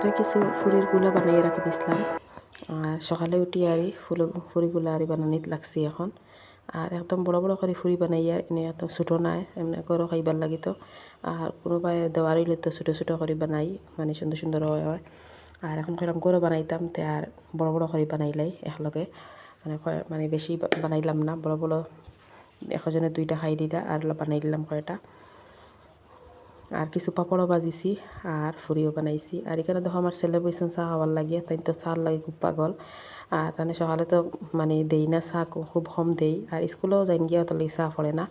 রাত্রে কিছু ফুরির গুলা বানাইয়ে রাখি দিছিলাম। আর সকালে উঠি আর ফুরিগুলো আর বানানিত লাগছি এখন। আর একদম বড় বড় করে ফুরি বানাইয়া এনে একদম ছোটো নাই এমনি গরো খাইবার লাগি তো। আর কোনোবাই দেওয়ার হইলে তো ছোটো ছোটো করে বানাই, মানে সুন্দর সুন্দর হয়। আর এখন কইলাম গরো বানাইতাম তে আর বড় বড় করে বানাইলাই একলগে, মানে বেশি বানাইলাম না, বড় বড় একজনে দুইটা খাই দিলা আর বানাই দিলাম কয়টা। আর কিছু পাপড়ও বাজিছি আর ফুরিও বানাইছি। আর এখানে দেখো আমার ছেলে বইছেন চা খাওয়ার লাগিয়ে, তাই তো চার লাগে খুব পাগল। আর তাহলে সকালে তো মানে দেই না চা, খুব কম দেই। আর স্কুলেও যাইন গিয়ে অত চা পড়ে না।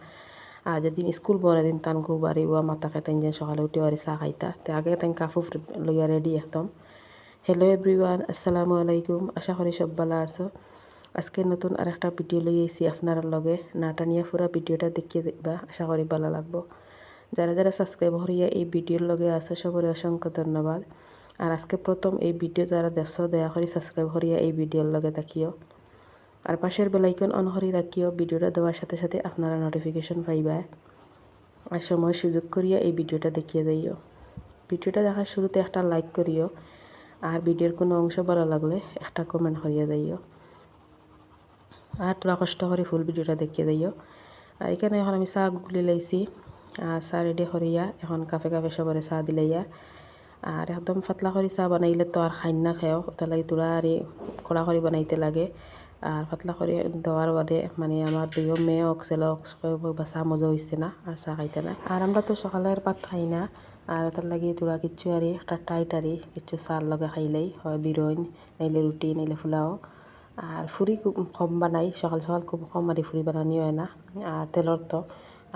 আর যেদিন স্কুল বড় দিন তান খুব আর ওয়া মাতাকে তাই যে সকালে উঠে আর চা খাইতা, তো আগে তাই কাপড় লইয়া রেডি একদম। হ্যালো এভরিওয়ান, আসসালামু আলাইকুম, আশা করি সব ভালো আছো। আজকে নতুন আর একটা ভিডিও লই আইছি আপনার লগে, নাটা নিয়ে পুরো ভিডিওটা দেখিয়ে দেখবা, আশা করি ভালো লাগবো। যারা যারা সাবস্ক্রাইব করিয়া এই ভিডিওর লগে আছো সবার অসংখ্য ধন্যবাদ। আর আজকে প্রথম এই ভিডিও যারা দেখছো দয়া করে সাবস্ক্রাইব করিয়া এই ভিডিওর লগে দেখিও। আর পাশের বেলাইকন অন করে রাখিও, ভিডিওটা দেওয়ার সাথে সাথে আপনারা নোটিফিকেশন পাইবা। আর সময় সুযোগ করিয়া এই ভিডিওটা দেখিয়ে যাইও। ভিডিওটা দেখার শুরুতে একটা লাইক করিও। আর ভিডিওর কোনো অংশ ভালো লাগলে একটা কমেন্ট করিয়া যাইও। আর তোরা কষ্ট করে ফুল ভিডিওটা দেখিয়ে যাইও। আর এখানে এখন আমি চা গুলি লাইছি। আর চা রেডি করিয়া এখন কাফে কাফে সবরে চা দিলাইয়া। আর একদম পাতলা করে চা বানাইলে তো আর খাইন না খেয়েও, ওটা লাগে তোরা আর কড়া করে বানাইতে লাগে। আর পাতলা করে দেওয়ার বাদে মানে আমার দুইও মেয়ে হোক ছেলে হোক বা চা মজা হয়েছে না আর চা খাইতে না। আর আমরা তো সকালের ভাত খাই না। আর তার লাগে তোরা কিচ্ছু আর একটা টাইট আর কিচ্ছু চার লগে খাইলেই হয়, বিরইন নাইলে রুটি নাইলে ফুলাও। আর ফুরি খুব কম বানাই, সকাল সকাল খুব কম আর ফুরি বানানি হয় না। আর তেলর তো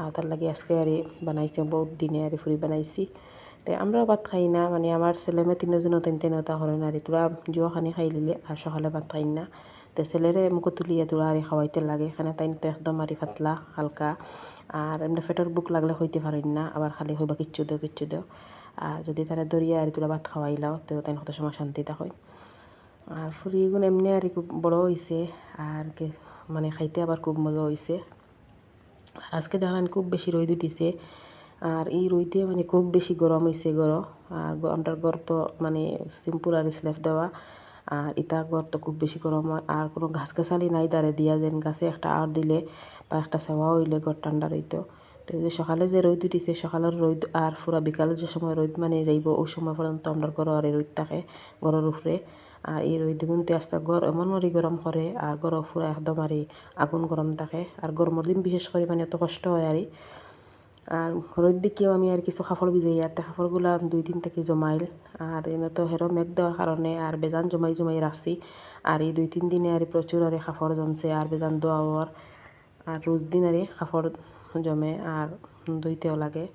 আর তার লাগে আজকে আর বানাইছি, বহুত দিনে আর ফুরি বানাইছি। তো আমরাও ভাত খাই না, মানে আমার ছেলে মেয়ে তিনজনও তিনটা করেন আর তোরা জিও খানি খাই লিলে আর সকালে ভাত খাই না। তো ছেলেরে মুখ তুলিয়ে তোরা আর খাওয়াইতে লাগে, এখানে তাই তো একদম আর পাতলা হালকা। আর এমনি পেটের বুক লাগলে হইতে পারেন না, আবার খালি হইবা কিচ্ছু দেও। আর যদি তারা দরিয়া আর তোরা ভাত খাওয়াইলাও তো তাই কত সময় শান্তিটা হয়। আর ফুরিগুন এমনি আর খুব বড় হয়েছে আর মানে খাইতে আবার খুব মজা হয়েছে। আর আজকে দেখলেন খুব বেশি রোদ উঠিছে। আর এই রইতে মানে খুব বেশি গরম হয়েছে গরম। আর আমরার ঘর তো মানে সিম্পল আর স্ল্যাব দেওয়া। আর ইটা ঘর তো খুব বেশি গরম হয়। আর কোনো গাছগাছালি নাই দাঁড়ে দিয়া, যেন গাছে একটা আড় দিলে বা একটা সেওয়া হইলে ঘর ঠান্ডা রইতো। তো যে সকালে যে রোদ উঠিছে, সকালের রোদ আর পুরা বিকালের যে সময় রোদ মানে যাইব ওই সময় পর্যন্ত আমরা ঘর আর রোদ থাকে ঘরের উপরে। আর এই রোদ গুনতে আসতে ঘর এমন মরি গরম করে আর ঘর পুরা একদম আর আগুন গরম থাকে। আর গরমের দিন বিশেষ করে মানে এত কষ্ট হয় আর রোদ দিকেও আমি আর কিছু কাপড় ভিজাই, আর কাপড়গুলা 2 দিন থেকে জমাইল। আর এনে তো হেরো মেঘ দেওয়ার কারণে আর বেজান জমাই রাখছি। আর এই 2-3 দিনে আর প্রচুর আর কাপড় জমছে আর বেজান দোয়াওয়ার। আর রোজ দিন আর কাপড় জমে আর ধুইতেও লাগে।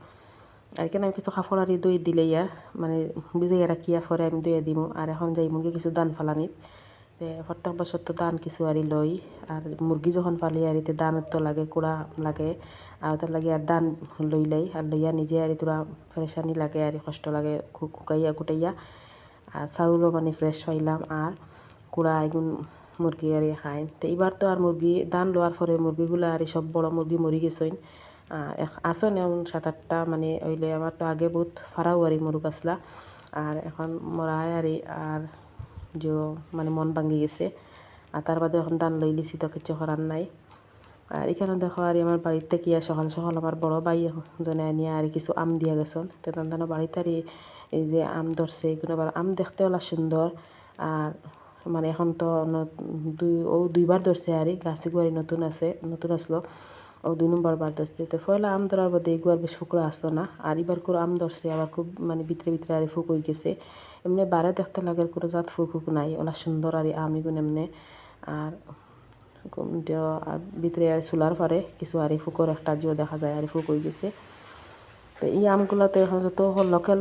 আর এখানে আমি কিছু কাপড় আর দই দিলেই আর মানে ভিজাইয়া রাখিয়া পরে আমি দইয়া দিমু। আর এখন যাই মুরগি কিছু দান ফালানিত, প্রত্যেক বছর তো দান কিছু আর লই। আর মুরগি যখন ফালি আর এতে দান তো লাগে, কুড়া লাগে। আর তার লাগে আর দান লইলাই আর লইয়া নিজে আর তোরা ফ্রেশানি লাগে আর কষ্ট লাগে কুকাইয়া কুটাইয়া। আর চাউলও মানে ফ্রেশ পাইলাম আর কুড়া এগুন মুরগি আর খাই। তো এবার তো আর মুরগি দান লওয়ার পরে মুরগিগুলো আর সব বড় মুরগি মরি গেছেন। আসন এমন 7-8টা, মানে ওইলে আমার তো আগে বহুত ফারাও আর মুরগ আসলা। আর এখন মরায় আর যে মানে মন ভাঙ্গি গেছে। আর তার বাদে এখন দান লই লিছি তো কিছু করার নাই। আর এখানে দেখো আর আমার বাড়িতে কি সকাল সকাল আমার বড় ভাই জনে নিয়ে আর কিছু আম দিয়া গেছেন। তো তার বাড়িতে আর এই যে আম ধরছে, এগুলো আবার আম দেখতে ওলা সুন্দর। আর মানে এখন তো 2বার ধরছে আর গাছে গুয়ারি নতুন আসলো ও 2 নম্বর বার ধরছে। তো পয়লা আম ধরার বাদে এগুয়ার বেশ ফুকরা আসলো না, আর এবার করে আম ধরছে আবার খুব মানে ভিতরে ভিতরে আর ফুক হয়ে গেছে। এমনি বারে দেখতে লাগে কোনো জাত ফুক নাই, ওলা সুন্দর আর আম এগুন এমনি। আর আর ভিতরে চুলার পারে কিছু আর ফুকর একটা জিও দেখা যায় আর ফুক হয়ে গেছে। তো এই আমগুলো তো এখন যত লোকাল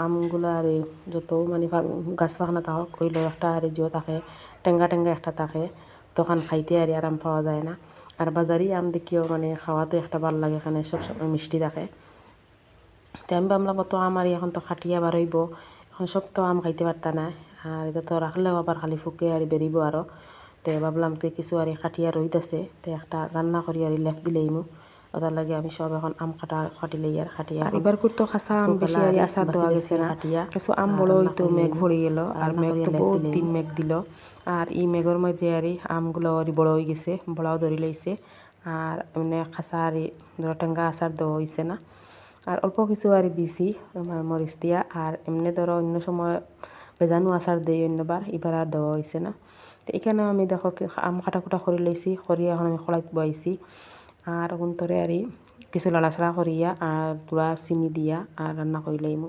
আমগুলো আর যত মানে গাছ ফাঁকনা থাকক হইলেও একটা আর জিও থাকে, টেঙ্গা একটা থাকে, তখন খাইতে আর আরাম পাওয়া যায় না। আর বাজারি আম দেখিও মানে খাওয়াতে একটা ভাল লাগে, এখানে সব সময় মিষ্টি থাকে। তো আমি ভাবলাম তো আম আর এখন তো খাটিয়া বারইব, এখন সব তো আম খাইতে পারতা না। আর এটা তো রাখলেও আবার খালি ফুকে আর বেরিব আরও। তো ভাবলাম তো কিছু আর খাটিয়া রইতেছে, তো একটা রান্না করি আর লেফ দিলেইমু। ওটার লাগে আমি সব এখন আম কাটি লই আর খাটিয়া এবার করতো খাসা আম বেশি আর আচার দেওয়া গেছে না কিছু আম বড় হইতো মেঘ ভরে গেল আর মেঘ তো বহুত দিন মেঘ দিল আর এই মেঘের মধ্যে আর আমগুলো আর বড় হয়ে গেছে বড়াও ধরে লাইছে আর এমনি খাসা আর ধরো টেঙ্গা আচার দেওয়া হয়েছে না আর অল্প কিছু আর দিছি মরিচ দিয়া আর এমনি ধরো অন্য সময় বেজানো আচার দিই অন্যবার এবার আর দেওয়া হয়েছে না তো এখানেও আমি দেখো আম কাটা করে লইছি করিয়া এখন আমি কড়াইত বয়াইছি আর অন্তরে আর কিছু লাড়াছাড়া করিয়া আর তুলা চিনি দিয়া আর রান্না করে লাইমু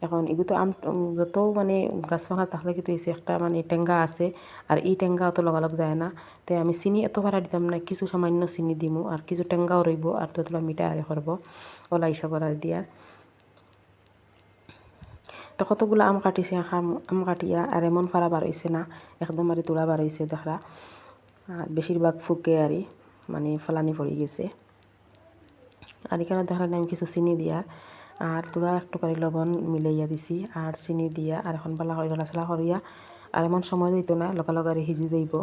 এখন এগুলো আম যত মানে গাছ ফাঁকা থাকলে কিন্তু একটা মানে টেঙ্গা আছে আর এই টেঙ্গা অত লগালগ যায় না তো আমি চিনি এত ভাড়া দিতাম না কিছু সামান্য চিনি দিমু আর কিছু টেঙ্গাও রইব আর তোলা মিঠা আরে করবো ওলা হিসাব দিয়া তো কতগুলো আম কাটিছে আম কাটিয়া আর এমন ফাড়া বার হয়েছে না একদম আর তোলা বার হয়েছে দেখরা আর বেশিরভাগ ফুকে আর মানে ফলানি পড়ে গেছে আর এখানে দেখলাম আমি কিছু চিনি দিয়া আর তোরা একটু করে লবণ মিলাইয়া দিছি আর চিনি দিয়া আর এখন পালা করে লাচলা করিয়া আর এমন সময় দিত না লগালগ আর সিজি যাইব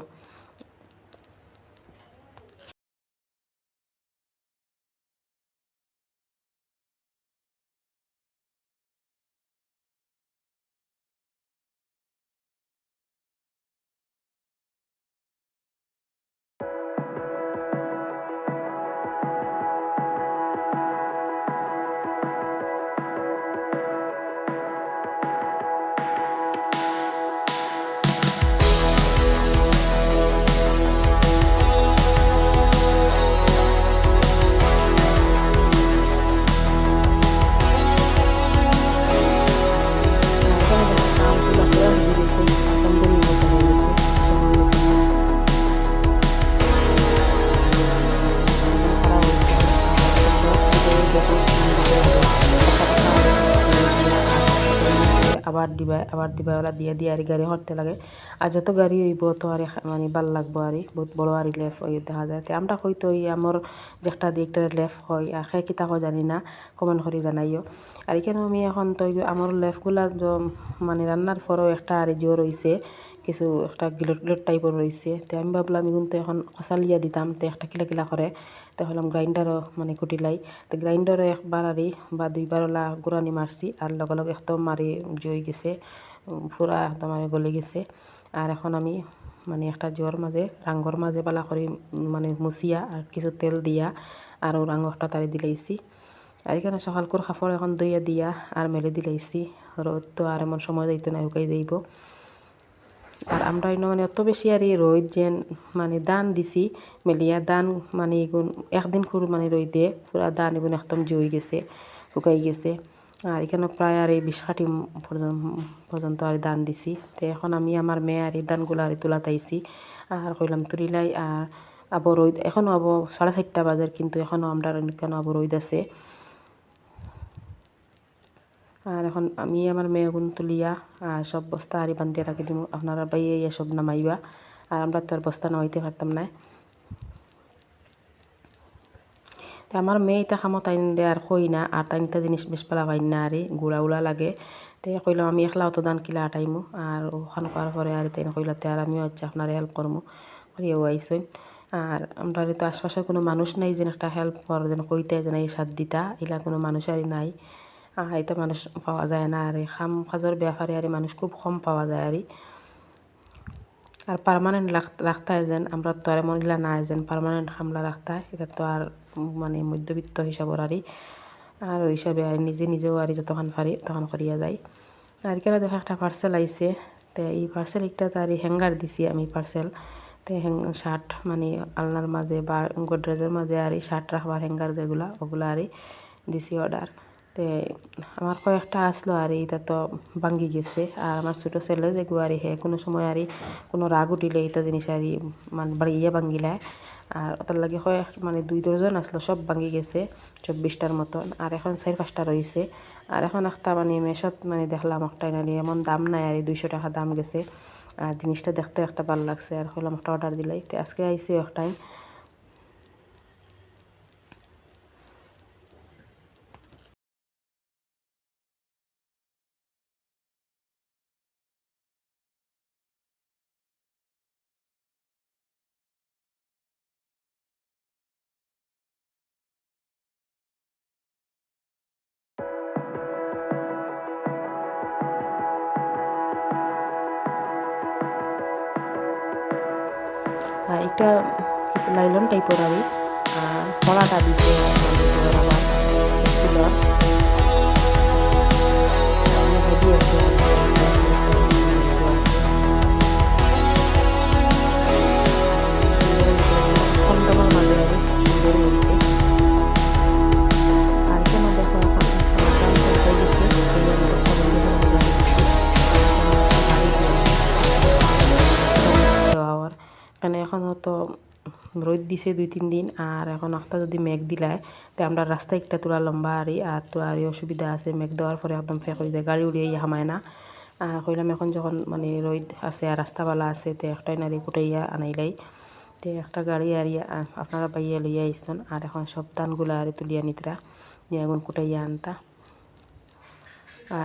আবার দিবা ওলা দিয়ে দিয়ে আর গাড়ি হরতে লাগে আর যত গাড়ি হইব তো আর মানে ভাল লাগবো আর বহুত বড় আর লেফ হয়ে দেখা যায় আমরা হয়তো আমার যে একটা দিয়ে একটা লেফ হয় আর খে কিতা হয় জানি না কমেন্ট করে জানাইও আর এখানে আমি এখন তো আমার লেফগুলা মানে রান্নার পরেও একটা আর জোর রয়েছে কিছু একটা গিলট গিলট টাইপের রয়েছে তো আমি ভাবলাম কিন্তু এখন কষালিয়া দিতাম তো একটা কিলা কিলা করে তো হলাম গ্রাইন্ডারও মানে কুটিলাই তো গ্রাইন্ডারও একবার আরই বা দুইবার ওলা গুড়ানি মারছি আর লগে লগে একদম মারি জই গেছে পুরা একদম আমি গলে গেছে আর এখন আমি মানে একটা জোর মাঝে রাঙ্গর মাঝে বালা করে মানে মুছিয়া আর কিছু তেল দিয়া আর রাঙ্গরটা তারি দিলাইছি আর এখানে সকাল করে কাপড় এখন দইয়া দিয়া আর মেলে দিলাইছি রোদ তো আর এমন সময় যাইতো না উকাই যাইব আর আমরা মানে অত বেশি আর এই রোদ যেন মানে দান দিছি মেলিয়া দান মানে এগুন একদিন করে মানে রইদে পুরা দান এগুন একদম জই গেছে শুকাই গেছে আর এখানে প্রায় আর এই 20 কাঠি পর্যন্ত আর দান দিছি তো এখন আমি আমার মেয়ে আর এই দানগুলো আর তোলা তাইছি আর কইলাম তুলিলাই আর আবার রোদ এখনও আবো 4:30 বাজার কিন্তু এখনও আমরা কেন আবার রোদ আছে আর এখন আমি আমার মেয়ে গুণ তুলিয়া সব বস্তা আরি বান্ধিয়ে রাখি দিব আপনারা বাইয়ে সব নামাইবা আর আমরা তো আর বস্তা নামাইতে পারতাম না তো আমার মেয়ে এটা খামো তাই দে আর কই না আর তাইনটা জিনিস বেশ পালা পাই না আরে গুড়া উড়া লাগে তো কইলাম আমি একলা অত দান কিলা আটাইমু আর ওখান করার পরে আর তাই কইলাতে আর আমিও আচ্ছা আপনার হেল্প করবো করিয়াও আইসইন আর আমরা তো আশপাশে কোনো মানুষ নাই যেন একটা হেল্প কর যেন কইতে যেন এই সাথ দিতা এলা কোনো মানুষ আরই নাই এটা মানুষ পাওয়া যায় না আর খাম কাজের ব্যাপারে আর মানুষ খুব কম পাওয়া যায় আর পার্মানেন্ট রাখতে যেন আমরা তো আর মহিলা না যেন পার্মানেন্ট হামলা রাখতে এটা তো আর মানে মধ্যবিত্ত হিসাবের আর ওই হিসাবে আর নিজেও আর যতক্ষণ পারি তখন করিয়া যায় আর এখানে দেখো একটা পার্সেল আইছে তো এই পার্সেল একটা তার হ্যাঙ্গার দিছি আমি পার্সেল তো শার্ট মানে আলনার মাঝে বা গোদরেজের মাঝে আর শার্ট রাখবার হ্যাঙ্গার যেগুলা ওগুলো আর দিছি অর্ডার তো আমার কয়েকটা আসলো আর এটা তো ভাঙ্গি গেছে আর আমার ছোটো ছেলে যেগুলো আর হে কোনো সময় আর কোনো রাগ উঠিলে এটা জিনিস আর মানে বাড়িয়ে ভাঙ্গিলায় আর ওটার লাগে কয়েক মানে 2 ডজন আসলো সব ভাঙ্গি গেছে 24টার মতন আর এখন 4-5টা রয়েছে আর এখন একটা মানে মেশত মানে দেখলাম একটা নালি এমন দাম নাই আর 200 টাকা দাম গেছে আর জিনিসটা দেখতে একটা ভালো লাগছে আর হলাম একটা অর্ডার দিলাই তো আজকে আইসি একটাই একটা কিছু লাইলন টাইপের আর কলাটা দিছে আবার স্টিলের হেভি আছে কম দামের মাঝে আর সুন্দর হয়েছে আর কেন দেখো এখন হয়ে গেছে অবস্থা বন্ধ করে দেওয়ার এখানে এখনও তো রোদ দিছে 2-3 দিন আর এখন একটা যদি মেঘ দিলায় তো আমরা রাস্তা একটা তোলা লম্বা আর তো আর অসুবিধা আছে মেঘ দেওয়ার পরে একদম ফেক হয়ে যায় গাড়ি উড়িয়ে হামায় না কইলাম এখন যখন মানে রোদ আছে আর রাস্তাওয়ালা আছে তো একটাই নারী কুটাইয়া আনাইলাই তো একটা গাড়ি আর আপনারা বাইয়া লইয়া আইসন আর এখন সব ধানগুলা আর তুলিয়া নিতরা নিয়ে এখন কুটাইয়া আনতা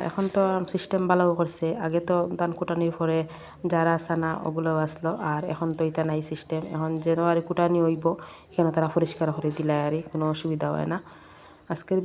এখন তো সিস্টেম ভালো করছে আগে তো ধান কুটানির পরে যারা সানা ওগুলো আসলো আর এখন তো এটা নাই সিস্টেম এখন যেন আর কুটানি হইব এখানে তারা পরিষ্কার করে দিলে আর কোনো অসুবিধা হয় না আজকের